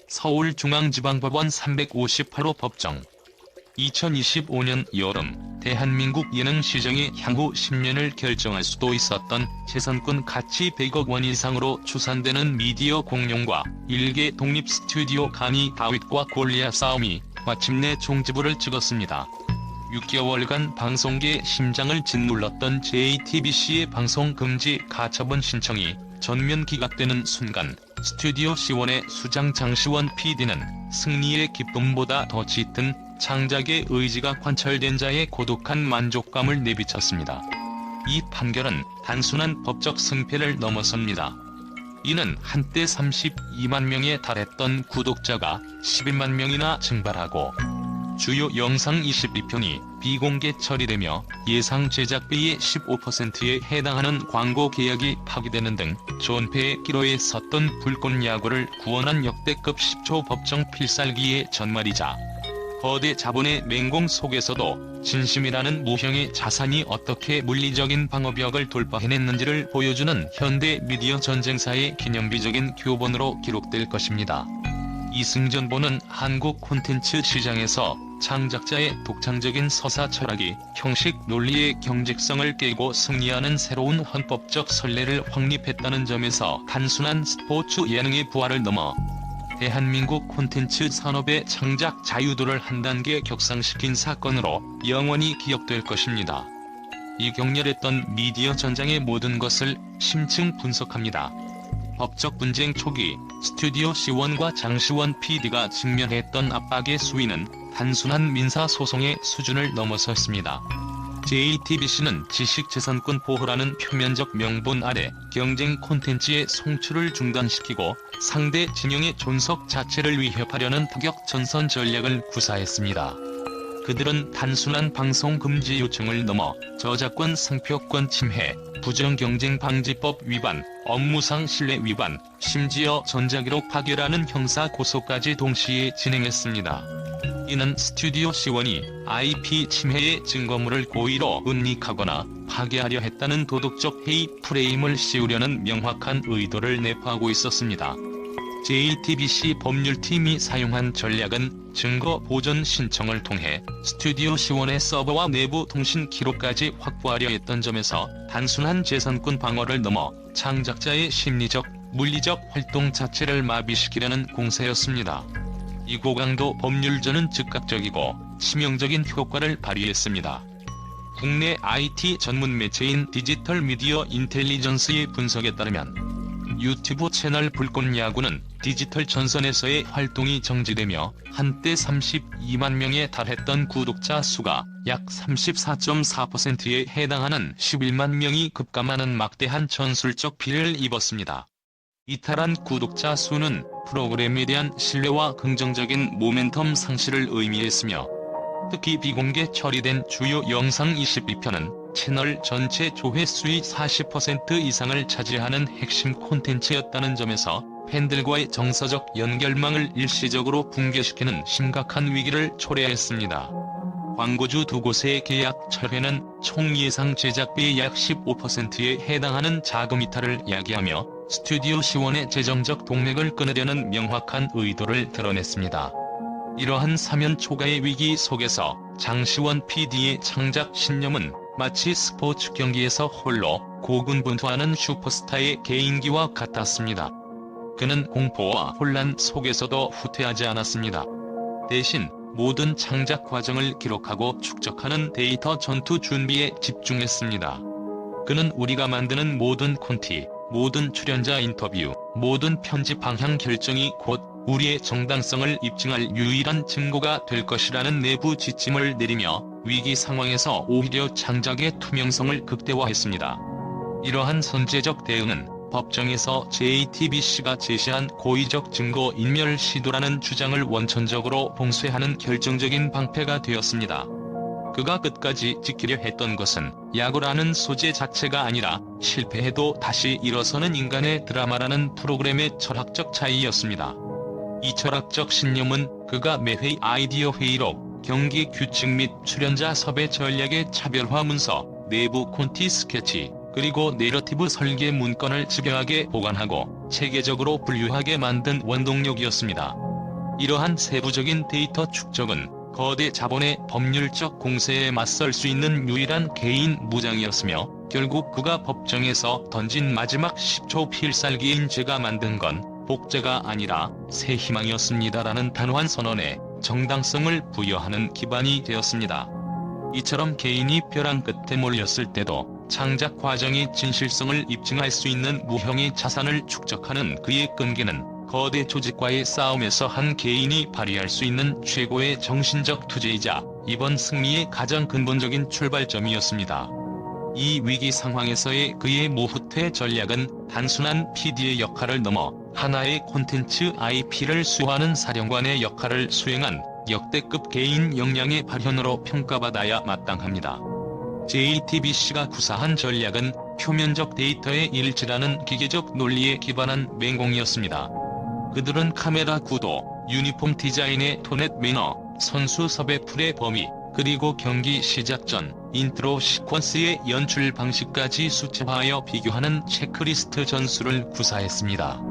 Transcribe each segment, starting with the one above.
서울중앙지방법원 358호 법정. 2025년 여름 대한민국 예능시장의 향후 10년을 결정할 수도 있었던 재산권 가치 100억 원 이상으로 추산되는 미디어 공룡과 일개 독립 스튜디오 간이 다윗과 골리앗 싸움이 마침내 종지부를 찍었습니다. 6개월간 방송계의 심장을 짓눌렀던 JTBC의 방송금지 가처분 신청이 전면 기각되는 순간 스튜디오 C1의 수장 장시원 PD는 승리의 기쁨보다 더 짙은 창작의 의지가 관철된 자의 고독한 만족감을 내비쳤습니다. 이 판결은 단순한 법적 승패를 넘어섭니다. 이는 한때 32만 명에 달했던 구독자가 11만 명이나 증발하고 주요 영상 22편이 비공개 처리되며 예상 제작비의 15%에 해당하는 광고 계약이 파기되는 등 존폐의 기로에 섰던 불꽃야구를 구원한 역대급 10조 법정 필살기의 전말이자 거대 자본의 맹공 속에서도 진심이라는 무형의 자산이 어떻게 물리적인 방어벽을 돌파해냈는지를 보여주는 현대 미디어 전쟁사의 기념비적인 교본으로 기록될 것입니다. 이승전보는 한국 콘텐츠 시장에서 창작자의 독창적인 서사 철학이 형식 논리의 경직성을 깨고 승리하는 새로운 헌법적 선례를 확립했다는 점에서 단순한 스포츠 예능의 부활을 넘어 대한민국 콘텐츠 산업의 창작 자유도를 한 단계 격상시킨 사건으로 영원히 기억될 것입니다. 이 격렬했던 미디어 전장의 모든 것을 심층 분석합니다. 법적 분쟁 초기 스튜디오 C1과 장시원 PD가 직면했던 압박의 수위는 단순한 민사소송의 수준을 넘어섰습니다. JTBC는 지식재산권 보호라는 표면적 명분 아래 경쟁 콘텐츠의 송출을 중단시키고 상대 진영의 존속 자체를 위협하려는 타격전선 전략을 구사했습니다. 그들은 단순한 방송 금지 요청을 넘어 저작권 상표권 침해, 부정경쟁방지법 위반, 업무상 신뢰 위반, 심지어 전자기록 파괴라는 형사 고소까지 동시에 진행했습니다. 이는 스튜디오 C1이 IP 침해의 증거물을 고의로 은닉하거나 파괴하려 했다는 도덕적 해이 프레임을 씌우려는 명확한 의도를 내포하고 있었습니다. JTBC 법률팀이 사용한 전략은 증거 보전 신청을 통해 스튜디오 C1의 서버와 내부 통신 기록까지 확보하려 했던 점에서 단순한 재산권 방어를 넘어 창작자의 심리적, 물리적 활동 자체를 마비시키려는 공세였습니다. 이 고강도 법률전은 즉각적이고 치명적인 효과를 발휘했습니다. 국내 IT 전문 매체인 디지털 미디어 인텔리전스의 분석에 따르면 유튜브 채널 불꽃야구는 디지털 전선에서의 활동이 정지되며 한때 32만 명에 달했던 구독자 수가 약 34.4%에 해당하는 11만 명이 급감하는 막대한 전술적 피해를 입었습니다. 이탈한 구독자 수는 프로그램에 대한 신뢰와 긍정적인 모멘텀 상실을 의미했으며 특히 비공개 처리된 주요 영상 22편은 채널 전체 조회수의 40% 이상을 차지하는 핵심 콘텐츠였다는 점에서 팬들과의 정서적 연결망을 일시적으로 붕괴시키는 심각한 위기를 초래했습니다. 광고주 두 곳의 계약 철회는 총 예상 제작비의 약 15%에 해당하는 자금 이탈을 야기하며 스튜디오 C1의 재정적 동맥을 끊으려는 명확한 의도를 드러냈습니다. 이러한 사면 초가의 위기 속에서 장시원 PD의 창작 신념은 마치 스포츠 경기에서 홀로 고군분투하는 슈퍼스타의 개인기와 같았습니다. 그는 공포와 혼란 속에서도 후퇴하지 않았습니다. 대신 모든 창작 과정을 기록하고 축적하는 데이터 전투 준비에 집중했습니다. 그는 우리가 만드는 모든 콘티, 모든 출연자 인터뷰, 모든 편집 방향 결정이 곧 우리의 정당성을 입증할 유일한 증거가 될 것이라는 내부 지침을 내리며 위기 상황에서 오히려 창작의 투명성을 극대화했습니다. 이러한 선제적 대응은 법정에서 JTBC가 제시한 고의적 증거 인멸 시도라는 주장을 원천적으로 봉쇄하는 결정적인 방패가 되었습니다. 그가 끝까지 지키려 했던 것은 야구라는 소재 자체가 아니라 실패해도 다시 일어서는 인간의 드라마라는 프로그램의 철학적 차이였습니다. 이 철학적 신념은 그가 매회 아이디어 회의록, 경기 규칙 및 출연자 섭외 전략의 차별화 문서, 내부 콘티 스케치, 그리고 내러티브 설계 문건을 집요하게 보관하고 체계적으로 분류하게 만든 원동력이었습니다. 이러한 세부적인 데이터 축적은 거대 자본의 법률적 공세에 맞설 수 있는 유일한 개인 무장이었으며, 결국 그가 법정에서 던진 마지막 10초 필살기인 제가 만든 건 복제가 아니라 새 희망이었습니다라는 단호한 선언에 정당성을 부여하는 기반이 되었습니다. 이처럼 개인이 벼랑 끝에 몰렸을 때도 창작 과정의 진실성을 입증할 수 있는 무형의 자산을 축적하는 그의 끈기는 거대 조직과의 싸움에서 한 개인이 발휘할 수 있는 최고의 정신적 투쟁이자 이번 승리의 가장 근본적인 출발점이었습니다. 이 위기 상황에서의 그의 무후퇴 전략은 단순한 PD의 역할을 넘어 하나의 콘텐츠 IP를 수호하는 사령관의 역할을 수행한 역대급 개인 역량의 발현으로 평가받아야 마땅합니다. JTBC가 구사한 전략은 표면적 데이터의 일치라는 기계적 논리에 기반한 맹공이었습니다. 그들은 카메라 구도, 유니폼 디자인의 톤의 매너, 선수 섭외 풀의 범위, 그리고 경기 시작 전 인트로 시퀀스의 연출 방식까지 수치화하여 비교하는 체크리스트 전술을 구사했습니다.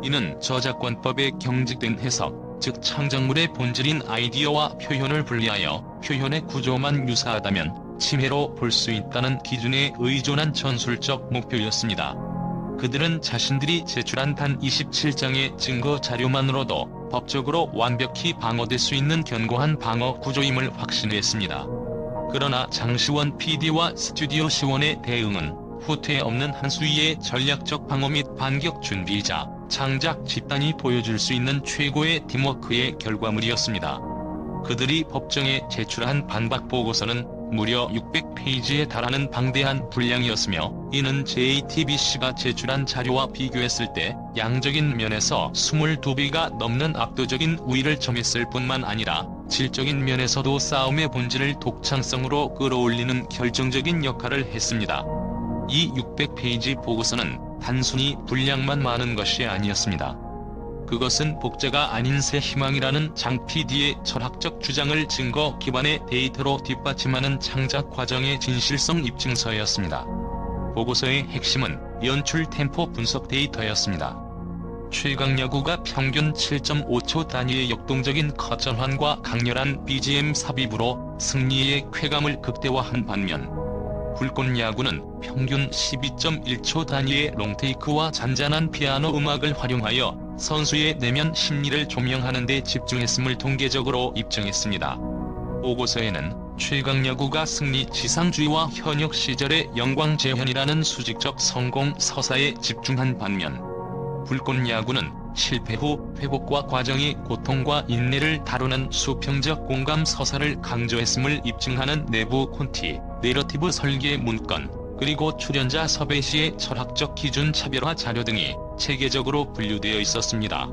이는 저작권법의 경직된 해석, 즉 창작물의 본질인 아이디어와 표현을 분리하여 표현의 구조만 유사하다면 침해로 볼 수 있다는 기준에 의존한 전술적 목표였습니다. 그들은 자신들이 제출한 단 27장의 증거 자료만으로도 법적으로 완벽히 방어될 수 있는 견고한 방어 구조임을 확신했습니다. 그러나 장시원 PD와 스튜디오 시원의 대응은 후퇴 없는 한 수위의 전략적 방어 및 반격 준비이자 창작 집단이 보여줄 수 있는 최고의 팀워크의 결과물이었습니다. 그들이 법정에 제출한 반박 보고서는 무려 600페이지에 달하는 방대한 분량이었으며, 이는 JTBC가 제출한 자료와 비교했을 때 양적인 면에서 22배가 넘는 압도적인 우위를 점했을 뿐만 아니라 질적인 면에서도 싸움의 본질을 독창성으로 끌어올리는 결정적인 역할을 했습니다. 이 600페이지 보고서는 단순히 분량만 많은 것이 아니었습니다. 그것은 복제가 아닌 새 희망이라는 장 PD의 철학적 주장을 증거 기반의 데이터로 뒷받침하는 창작 과정의 진실성 입증서였습니다. 보고서의 핵심은 연출 템포 분석 데이터였습니다. 최강야구가 평균 7.5초 단위의 역동적인 컷 전환과 강렬한 BGM 삽입으로 승리의 쾌감을 극대화한 반면, 불꽃야구는 평균 12.1초 단위의 롱테이크와 잔잔한 피아노 음악을 활용하여 선수의 내면 심리를 조명하는 데 집중했음을 통계적으로 입증했습니다. 보고서에는 최강야구가 승리 지상주의와 현역 시절의 영광 재현이라는 수직적 성공 서사에 집중한 반면, 불꽃야구는 실패 후 회복과 과정의 고통과 인내를 다루는 수평적 공감 서사를 강조했음을 입증하는 내부 콘티, 내러티브 설계 문건, 그리고 출연자 섭외 시의 철학적 기준 차별화 자료 등이 체계적으로 분류되어 있었습니다.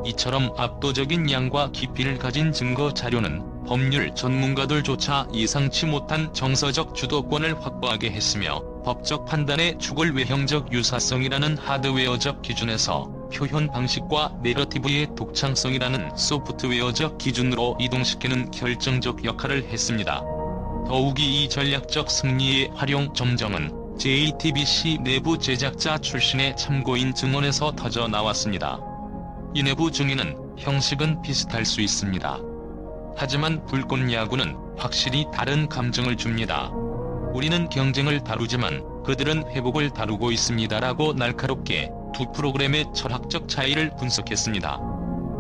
이처럼 압도적인 양과 깊이를 가진 증거 자료는 법률 전문가들조차 예상치 못한 정서적 주도권을 확보하게 했으며, 법적 판단의 죽을 외형적 유사성이라는 하드웨어적 기준에서 표현 방식과 내러티브의 독창성이라는 소프트웨어적 기준으로 이동시키는 결정적 역할을 했습니다. 더욱이 이 전략적 승리의 활용 점정은 JTBC 내부 제작자 출신의 참고인 증언에서 터져 나왔습니다. 이 내부 증인은 형식은 비슷할 수 있습니다. 하지만 불꽃야구는 확실히 다른 감정을 줍니다. 우리는 경쟁을 다루지만 그들은 회복을 다루고 있습니다라고 날카롭게 두 프로그램의 철학적 차이를 분석했습니다.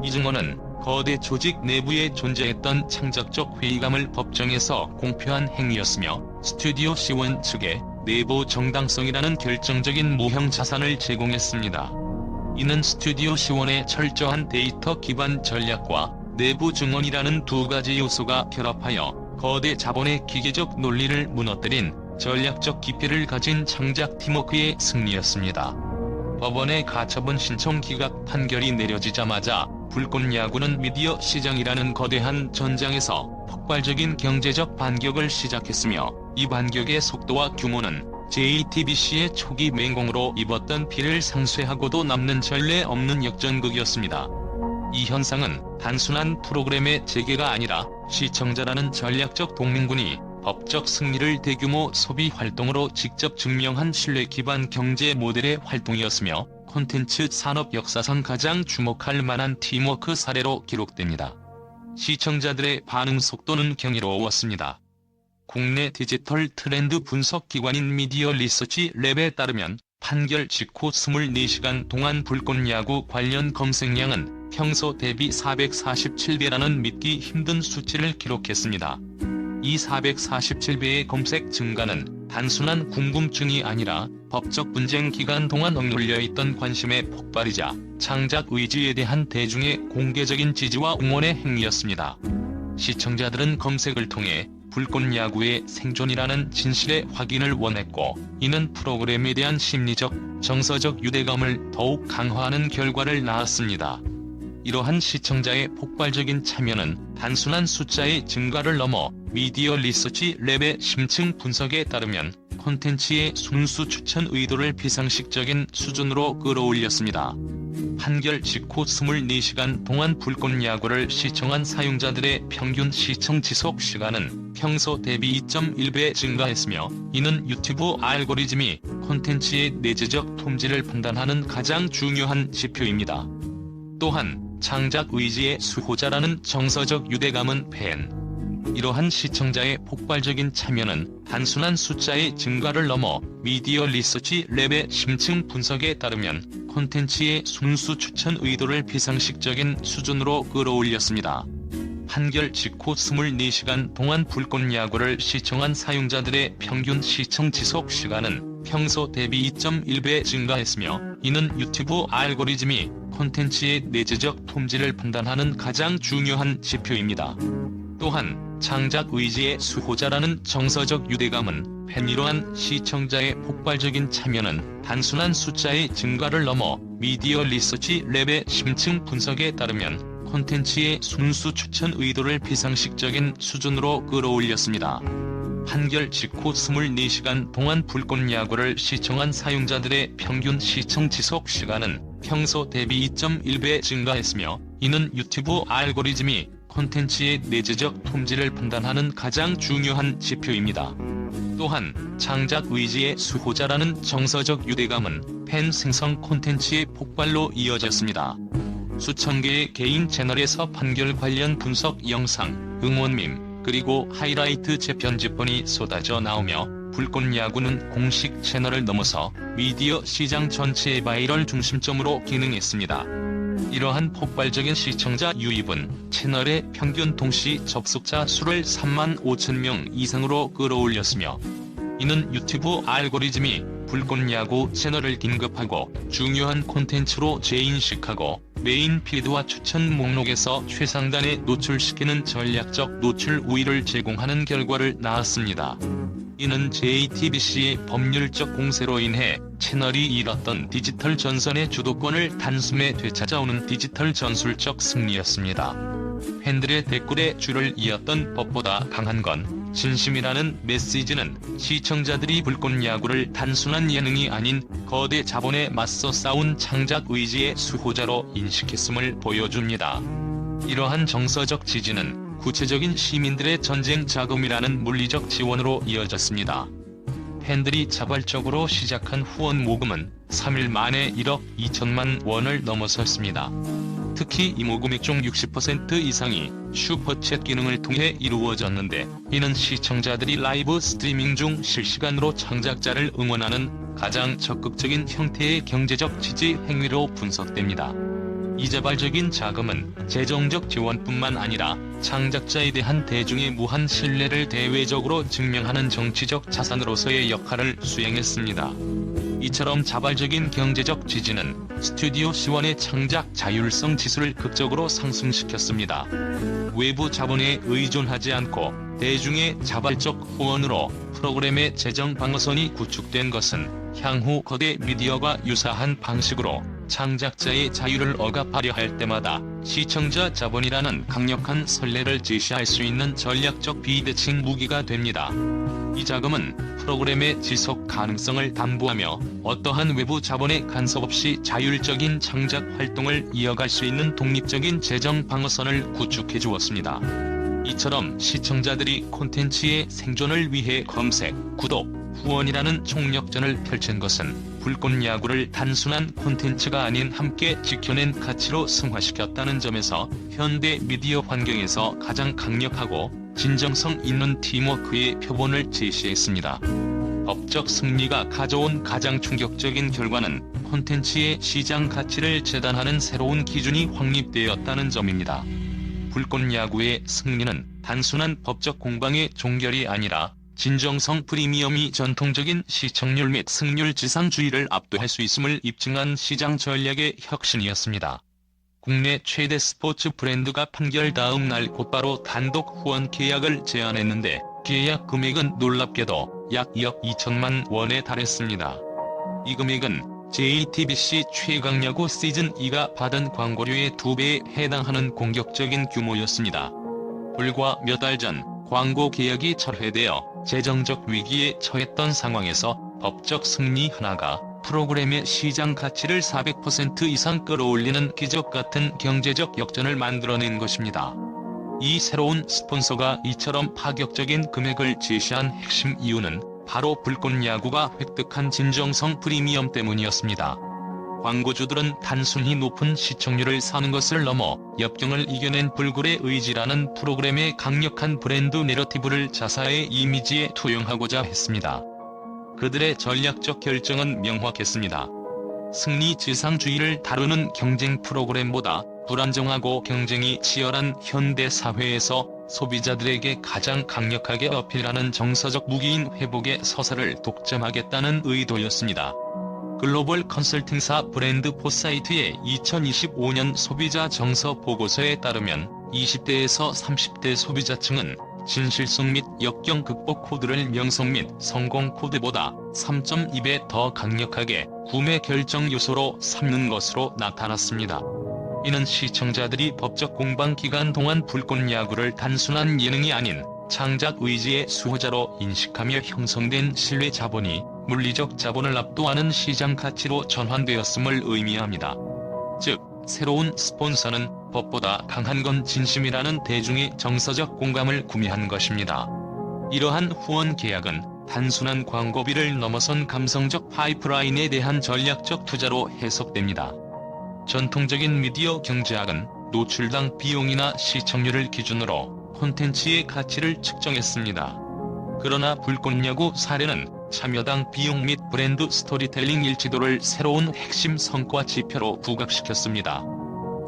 이 증언은 거대 조직 내부에 존재했던 창작적 회의감을 법정에서 공표한 행위였으며, 스튜디오 시원 측에 내부 정당성이라는 결정적인 무형 자산을 제공했습니다. 이는 스튜디오 시원의 철저한 데이터 기반 전략과 내부 증언이라는 두 가지 요소가 결합하여 거대 자본의 기계적 논리를 무너뜨린 전략적 깊이를 가진 창작 팀워크의 승리였습니다. 법원의 가처분 신청 기각 판결이 내려지자마자 불꽃야구는 미디어 시장이라는 거대한 전장에서 폭발적인 경제적 반격을 시작했으며, 이 반격의 속도와 규모는 JTBC의 초기 맹공으로 입었던 피를 상쇄하고도 남는 전례 없는 역전극이었습니다. 이 현상은 단순한 프로그램의 재개가 아니라 시청자라는 전략적 동맹군이 법적 승리를 대규모 소비 활동으로 직접 증명한 신뢰 기반 경제 모델의 활동이었으며, 콘텐츠 산업 역사상 가장 주목할 만한 팀워크 사례로 기록됩니다. 시청자들의 반응 속도는 경이로웠습니다. 국내 디지털 트렌드 분석 기관인 미디어 리서치 랩에 따르면 판결 직후 24시간 동안 불꽃야구 관련 검색량은 평소 대비 447배라는 믿기 힘든 수치를 기록했습니다. 이 447배의 검색 증가는 단순한 궁금증이 아니라 법적 분쟁 기간 동안 억눌려 있던 관심의 폭발이자 창작 의지에 대한 대중의 공개적인 지지와 응원의 행위였습니다. 시청자들은 검색을 통해 불꽃야구의 생존이라는 진실의 확인을 원했고, 이는 프로그램에 대한 심리적, 정서적 유대감을 더욱 강화하는 결과를 낳았습니다. 이러한 시청자의 폭발적인 참여는 단순한 숫자의 증가를 넘어 미디어 리서치 랩의 심층 분석에 따르면 콘텐츠의 순수 추천 의도를 비상식적인 수준으로 끌어올렸습니다. 판결 직후 24시간 동안 불꽃야구를 시청한 사용자들의 평균 시청 지속 시간은 평소 대비 2.1배 증가했으며, 이는 유튜브 알고리즘이 콘텐츠의 내재적 품질을 판단하는 가장 중요한 지표입니다. 또한 창작 의지의 수호자라는 정서적 유대감은 이러한 시청자의 폭발적인 참여는 단순한 숫자의 증가를 넘어 미디어 리서치 랩의 심층 분석에 따르면 콘텐츠의 순수 추천 의도를 비상식적인 수준으로 끌어올렸습니다. 판결 직후 24시간 동안 불꽃야구를 시청한 사용자들의 평균 시청 지속 시간은 평소 대비 2.1배 증가했으며, 이는 유튜브 알고리즘이 콘텐츠의 내재적 품질을 판단하는 가장 중요한 지표입니다. 또한 창작 의지의 수호자라는 정서적 유대감은 이러한 시청자의 폭발적인 참여는 단순한 숫자의 증가를 넘어 미디어 리서치 랩의 심층 분석에 따르면 콘텐츠의 순수 추천 의도를 비상식적인 수준으로 끌어올렸습니다. 판결 직후 24시간 동안 불꽃야구를 시청한 사용자들의 평균 시청 지속 시간은 평소 대비 2.1배 증가했으며, 이는 유튜브 알고리즘이 콘텐츠의 내재적 품질을 판단하는 가장 중요한 지표입니다. 또한 창작 의지의 수호자라는 정서적 유대감은 팬 생성 콘텐츠의 폭발로 이어졌습니다. 수천 개의 개인 채널에서 판결 관련 분석 영상, 응원밈, 그리고 하이라이트 재편집본이 쏟아져 나오며 불꽃야구는 공식 채널을 넘어서 미디어 시장 전체의 바이럴 중심점으로 기능했습니다. 이러한 폭발적인 시청자 유입은 채널의 평균 동시 접속자 수를 3만 5천 명 이상으로 끌어올렸으며, 이는 유튜브 알고리즘이 불꽃야구 채널을 긴급하고 중요한 콘텐츠로 재인식하고 메인 피드와 추천 목록에서 최상단에 노출시키는 전략적 노출 우위를 제공하는 결과를 낳았습니다. 이는 JTBC의 법률적 공세로 인해 채널이 잃었던 디지털 전선의 주도권을 단숨에 되찾아오는 디지털 전술적 승리였습니다. 팬들의 댓글에 줄을 이었던 법보다 강한 건 진심이라는 메시지는 시청자들이 불꽃야구를 단순한 예능이 아닌 거대 자본에 맞서 싸운 창작 의지의 수호자로 인식했음을 보여줍니다. 이러한 정서적 지지는 구체적인 시민들의 전쟁 자금이라는 물리적 지원으로 이어졌습니다. 팬들이 자발적으로 시작한 후원 모금은 3일 만에 1억 2천만 원을 넘어섰습니다. 특히 이 모금액 중 60% 이상이 슈퍼챗 기능을 통해 이루어졌는데, 이는 시청자들이 라이브 스트리밍 중 실시간으로 창작자를 응원하는 가장 적극적인 형태의 경제적 지지 행위로 분석됩니다. 이 자발적인 자금은 재정적 지원뿐만 아니라 창작자에 대한 대중의 무한 신뢰를 대외적으로 증명하는 정치적 자산으로서의 역할을 수행했습니다. 이처럼 자발적인 경제적 지지는 스튜디오 시원의 창작 자율성 지수를 극적으로 상승시켰습니다. 외부 자본에 의존하지 않고 대중의 자발적 후원으로 프로그램의 재정 방어선이 구축된 것은 향후 거대 미디어가 유사한 방식으로 창작자의 자유를 억압하려 할 때마다 시청자 자본이라는 강력한 선례를 제시할 수 있는 전략적 비대칭 무기가 됩니다. 이 자금은 프로그램의 지속 가능성을 담보하며 어떠한 외부 자본의 간섭 없이 자율적인 창작 활동을 이어갈 수 있는 독립적인 재정 방어선을 구축해 주었습니다. 이처럼 시청자들이 콘텐츠의 생존을 위해 검색, 구독, 후원이라는 총력전을 펼친 것은 불꽃 야구를 단순한 콘텐츠가 아닌 함께 지켜낸 가치로 승화시켰다는 점에서 현대 미디어 환경에서 가장 강력하고 진정성 있는 팀워크의 표본을 제시했습니다. 법적 승리가 가져온 가장 충격적인 결과는 콘텐츠의 시장 가치를 재단하는 새로운 기준이 확립되었다는 점입니다. 불꽃 야구의 승리는 단순한 법적 공방의 종결이 아니라 진정성 프리미엄이 전통적인 시청률 및 승률 지상주의를 압도할 수 있음을 입증한 시장 전략의 혁신이었습니다. 국내 최대 스포츠 브랜드가 판결 다음 날 곧바로 단독 후원 계약을 제안했는데 계약 금액은 놀랍게도 약 2억 2천만 원에 달했습니다. 이 금액은 JTBC 최강야구 시즌2가 받은 광고료의 2배에 해당하는 공격적인 규모였습니다. 불과 몇 달 전 광고 계약이 철회되어 재정적 위기에 처했던 상황에서 법적 승리 하나가 프로그램의 시장 가치를 400% 이상 끌어올리는 기적 같은 경제적 역전을 만들어낸 것입니다. 이 새로운 스폰서가 이처럼 파격적인 금액을 제시한 핵심 이유는 바로 불꽃 야구가 획득한 진정성 프리미엄 때문이었습니다. 광고주들은 단순히 높은 시청률을 사는 것을 넘어 역경을 이겨낸 불굴의 의지라는 프로그램의 강력한 브랜드 내러티브를 자사의 이미지에 투영하고자 했습니다. 그들의 전략적 결정은 명확했습니다. 승리 지상주의를 다루는 경쟁 프로그램보다 불안정하고 경쟁이 치열한 현대 사회에서 소비자들에게 가장 강력하게 어필하는 정서적 무기인 회복의 서사를 독점하겠다는 의도였습니다. 글로벌 컨설팅사 브랜드 포사이트의 2025년 소비자 정서 보고서에 따르면 20대에서 30대 소비자층은 진실성 및 역경 극복 코드를 명성 및 성공 코드보다 3.2배 더 강력하게 구매 결정 요소로 삼는 것으로 나타났습니다. 이는 시청자들이 법적 공방 기간 동안 불꽃 야구를 단순한 예능이 아닌 창작 의지의 수호자로 인식하며 형성된 신뢰 자본이 물리적 자본을 압도하는 시장 가치로 전환되었음을 의미합니다. 즉, 새로운 스폰서는 법보다 강한 건 진심이라는 대중의 정서적 공감을 구매한 것입니다. 이러한 후원 계약은 단순한 광고비를 넘어선 감성적 파이프라인에 대한 전략적 투자로 해석됩니다. 전통적인 미디어 경제학은 노출당 비용이나 시청률을 기준으로 콘텐츠의 가치를 측정했습니다. 그러나 불꽃 야구 사례는 참여당 비용 및 브랜드 스토리텔링 일치도를 새로운 핵심 성과 지표로 부각시켰습니다.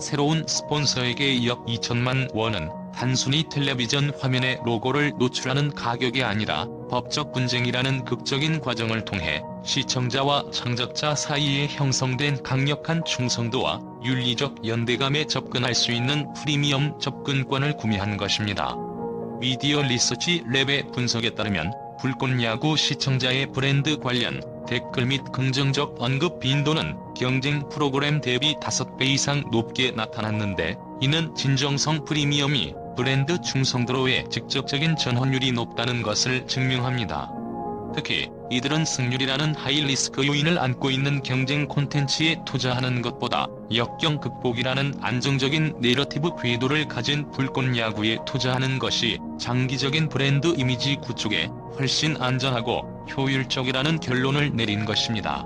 새로운 스폰서에게 2억 2천만 원은 단순히 텔레비전 화면에 로고를 노출하는 가격이 아니라 법적 분쟁이라는 극적인 과정을 통해 시청자와 창작자 사이에 형성된 강력한 충성도와 윤리적 연대감에 접근할 수 있는 프리미엄 접근권을 구매한 것입니다. 미디어 리서치 랩의 분석에 따르면 불꽃 야구 시청자의 브랜드 관련 댓글 및 긍정적 언급 빈도는 경쟁 프로그램 대비 5배 이상 높게 나타났는데, 이는 진정성 프리미엄이 브랜드 충성도로의 직접적인 전환율이 높다는 것을 증명합니다. 특히 이들은 승률이라는 하이리스크 요인을 안고 있는 경쟁 콘텐츠에 투자하는 것보다 역경 극복이라는 안정적인 내러티브 궤도를 가진 불꽃 야구에 투자하는 것이 장기적인 브랜드 이미지 구축에 훨씬 안전하고 효율적이라는 결론을 내린 것입니다.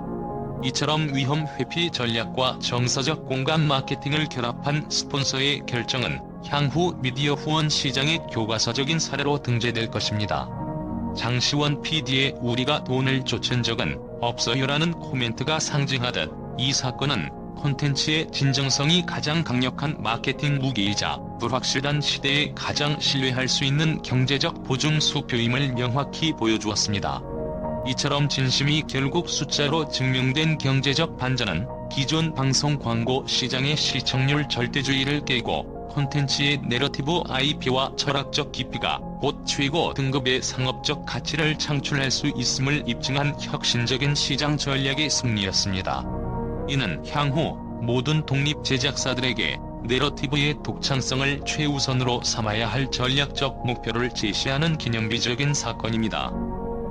이처럼 위험 회피 전략과 정서적 공감 마케팅을 결합한 스폰서의 결정은 향후 미디어 후원 시장의 교과서적인 사례로 등재될 것입니다. 장시원 PD의 "우리가 돈을 쫓은 적은 없어요라는 코멘트가 상징하듯 이 사건은 콘텐츠의 진정성이 가장 강력한 마케팅 무기이자 불확실한 시대에 가장 신뢰할 수 있는 경제적 보증 수표임을 명확히 보여주었습니다. 이처럼 진심이 결국 숫자로 증명된 경제적 반전은 기존 방송 광고 시장의 시청률 절대주의를 깨고 콘텐츠의 내러티브 IP와 철학적 깊이가 곧 최고 등급의 상업적 가치를 창출할 수 있음을 입증한 혁신적인 시장 전략의 승리였습니다. 이는 향후 모든 독립 제작사들에게 내러티브의 독창성을 최우선으로 삼아야 할 전략적 목표를 제시하는 기념비적인 사건입니다.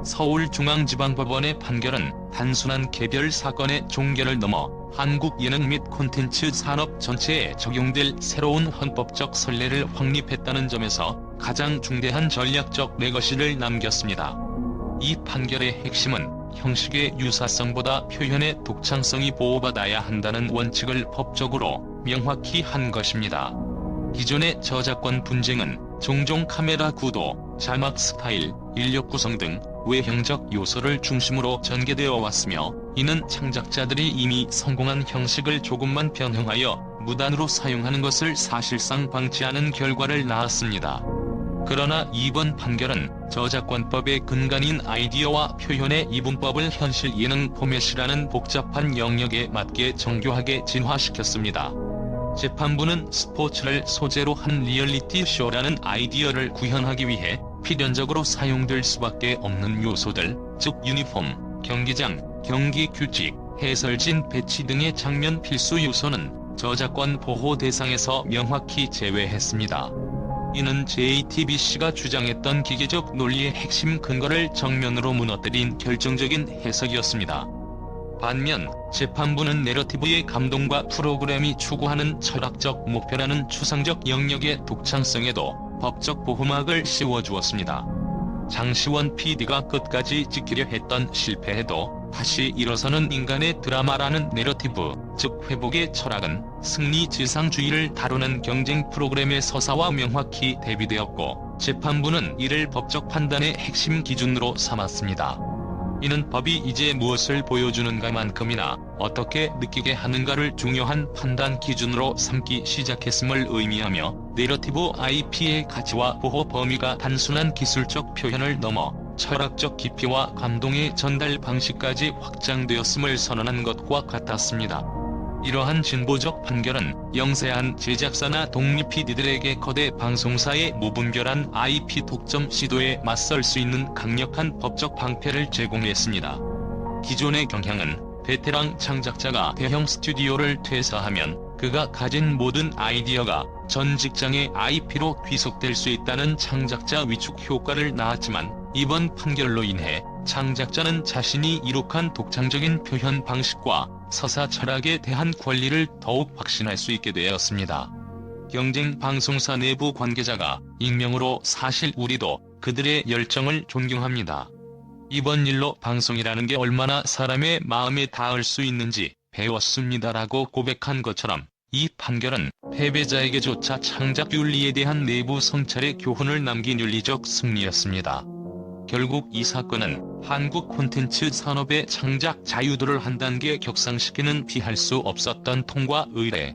서울중앙지방법원의 판결은 단순한 개별 사건의 종결을 넘어 한국 예능 및 콘텐츠 산업 전체에 적용될 새로운 헌법적 선례를 확립했다는 점에서 가장 중대한 전략적 레거시를 남겼습니다. 이 판결의 핵심은 형식의 유사성보다 표현의 독창성이 보호받아야 한다는 원칙을 법적으로 명확히 한 것입니다. 기존의 저작권 분쟁은 종종 카메라 구도, 자막 스타일, 인력 구성 등 외형적 요소를 중심으로 전개되어 왔으며, 이는 창작자들이 이미 성공한 형식을 조금만 변형하여 무단으로 사용하는 것을 사실상 방치하는 결과를 낳았습니다. 그러나 이번 판결은 저작권법의 근간인 아이디어와 표현의 이분법을 현실 예능 포맷이라는 복잡한 영역에 맞게 정교하게 진화시켰습니다. 재판부는 스포츠를 소재로 한 리얼리티 쇼라는 아이디어를 구현하기 위해 필연적으로 사용될 수밖에 없는 요소들, 즉 유니폼, 경기장, 경기 규칙, 해설진 배치 등의 장면 필수 요소는 저작권 보호 대상에서 명확히 제외했습니다. 이는 JTBC가 주장했던 기계적 논리의 핵심 근거를 정면으로 무너뜨린 결정적인 해석이었습니다. 반면 재판부는 내러티브의 감동과 프로그램이 추구하는 철학적 목표라는 추상적 영역의 독창성에도 법적 보호막을 씌워주었습니다. 장시원 PD가 끝까지 지키려 했던 실패에도 다시 일어서는 인간의 드라마라는 내러티브, 즉 회복의 철학은 승리지상주의를 다루는 경쟁 프로그램의 서사와 명확히 대비되었고, 재판부는 이를 법적 판단의 핵심 기준으로 삼았습니다. 이는 법이 이제 무엇을 보여주는가만큼이나 어떻게 느끼게 하는가를 중요한 판단 기준으로 삼기 시작했음을 의미하며, 내러티브 IP의 가치와 보호 범위가 단순한 기술적 표현을 넘어 철학적 깊이와 감동의 전달 방식까지 확장되었음을 선언한 것과 같았습니다. 이러한 진보적 판결은 영세한 제작사나 독립 PD들에게 거대 방송사의 무분별한 IP 독점 시도에 맞설 수 있는 강력한 법적 방패를 제공했습니다. 기존의 경향은 베테랑 창작자가 대형 스튜디오를 퇴사하면 그가 가진 모든 아이디어가 전 직장의 IP로 귀속될 수 있다는 창작자 위축 효과를 낳았지만, 이번 판결로 인해 창작자는 자신이 이룩한 독창적인 표현 방식과 서사 철학에 대한 권리를 더욱 확신할 수 있게 되었습니다. 경쟁 방송사 내부 관계자가 익명으로 "사실 우리도 그들의 열정을 존경합니다. 이번 일로 방송이라는 게 얼마나 사람의 마음에 닿을 수 있는지 배웠습니다라고 고백한 것처럼, 이 판결은 패배자에게조차 창작 윤리에 대한 내부 성찰의 교훈을 남긴 윤리적 승리였습니다. 결국 이 사건은 한국 콘텐츠 산업의 창작 자유도를 한 단계 격상시키는 피할 수 없었던 통과 의례,